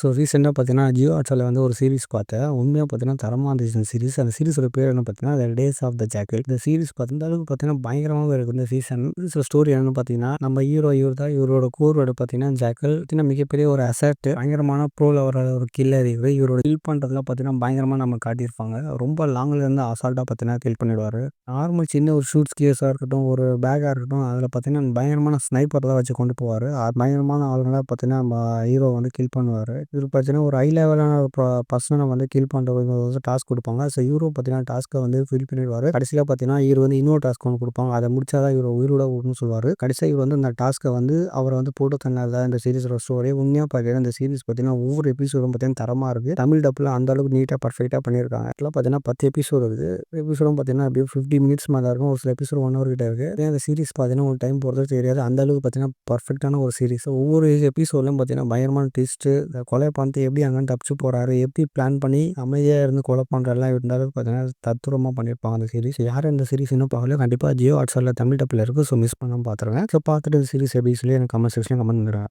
So ரீசெண்டா பார்த்தீங்கன்னா, ஜியோ ஹாட்ஸ்டார்ல வந்து ஒரு சீரிஸ் பார்த்தேன். உண்மையா பார்த்தீங்கன்னா, தரமா இருந்துச்சு அந்த சீரிஸ். அந்த சீரிஸோட பேர் என்ன பார்த்தீங்கன்னா, த டேஸ் ஆஃப் த ஜாக்கில். இந்த சீரிஸ் இந்த அளவுக்கு பார்த்தீங்கன்னா, பயங்கரமாவே இருக்கும் இந்த சீசன். சீரிஸோட ஸ்டோரி என்னன்னு பார்த்தீங்கன்னா, நம்ம ஹீரோ இவர் தான். இவரோட கோர் வேர்டு பார்த்தீங்கன்னா, ஜாக்கல். பார்த்தீங்கன்னா மிகப்பெரிய ஒரு அசட். பயங்கரமான ப்ரோல வர ஒரு கில்லர் இவரு. இவரோட கில் பண்றதுலாம் பார்த்தீங்கன்னா, பயங்கரமா நம்ம காட்டியிருப்பாங்க. ரொம்ப லாங்ல இருந்து அசால்ட்டா பார்த்தீங்கன்னா, கில் பண்ணிடுவாரு. நார்மல் சின்ன ஒரு ஷூட்ஸ் கேஸா இருக்கட்டும், ஒரு பேக்கா இருக்கட்டும், அதில பார்த்தீங்கன்னா, பயங்கரமான ஸ்னைப்பர் தான் வச்சு கொண்டு போவாரு. பயங்கரமான ஆளுங்கள பார்த்தீங்கன்னா, நம்ம ஹீரோ வந்து கில் பண்ணுவாரு. இவரு பார்த்தீங்கன்னா, ஒரு ஹை லெவலான பர்சன வந்து கில் பண்றதுக்கு வந்து டாஸ்க் குடுப்பாங்க. ஸோ இவரும் பார்த்தீங்கன்னா, டாஸ்க்க வந்து ஃபில் பண்ணிடுவாரு. கடைசில பார்த்தீங்கன்னா, இவரு வந்து இன்னொரு டாஸ்க் ஒண்ணு குடுப்பாங்க. அத முடிச்சா தான் இவரு உயிரோட விடணும்னு சொல்லுவாரு. கடைசியா இவரு வந்து அந்த டாஸ்க்க வந்து அவர வந்து போட்டு தள்ளினது தான் இந்த சீரிஸோட ஸ்டோரி. உண்மையா பார்த்தீங்கன்னா, இந்த சீரிஸ் பார்த்தீங்கன்னா, ஒவ்வொரு எபிசோடும் பார்த்தீங்கன்னா, தரமா இருக்கு. தமிழ் டப்ல அந்த அளவுக்கு நீட்டா பெர்ஃபெக்ட்டா பண்ணியிருக்காங்க. ஆக்சுவலா பார்த்தீங்கன்னா, 10 எபிசோடு இருக்குது. எபிசோடும் பார்த்தீங்கன்னா, எப்படியும் 50 மினிட்ஸ் மேல இருக்கும். ஒரு சில எபிசோட் 1 ஹவர் கிட்ட இருக்கு. இந்த சீரிஸ் பார்த்தீங்கன்னா, உங்களுக்கு டைம் போறதே தெரியாது. அந்த அளவுக்கு பார்த்தீங்கன்னா, பெர்ஃபெக்ட்டான ஒரு சீரிஸ். ஒவ்வொரு எபிசோட்லயும் பார்த்தீங்கன்னா, பயங்கரமான ட்விஸ்ட்டு. இந்த கொலை பண்ணிட்டு எப்படி அங்கேருந்து தப்பிச்சு போறாரு, எப்படி பிளான் பண்ணி அமைதியா இருந்து கொலை பண்றதெல்லாம் இந்த அளவுக்கு பார்த்தீங்கன்னா, தத்ரூவமா பண்ணியிருப்பாங்க அந்த சீரிஸ். யாரும் இந்த சீரிஸ் இன்னும் பார்க்கலையோ, கண்டிப்பா ஜியோ ஹாட்ஸ்டார்ல தமிழ் டப்ல இருக்கு. ஸோ மிஸ் பண்ணாம பார்த்துருங்க. ஸோ பார்த்துட்டு இந்த சீரிஸ் எப்படி சொல்லி எனக்கு கமெண்ட் செக்ஷன்ல கமெண்ட் பண்ணுங்க.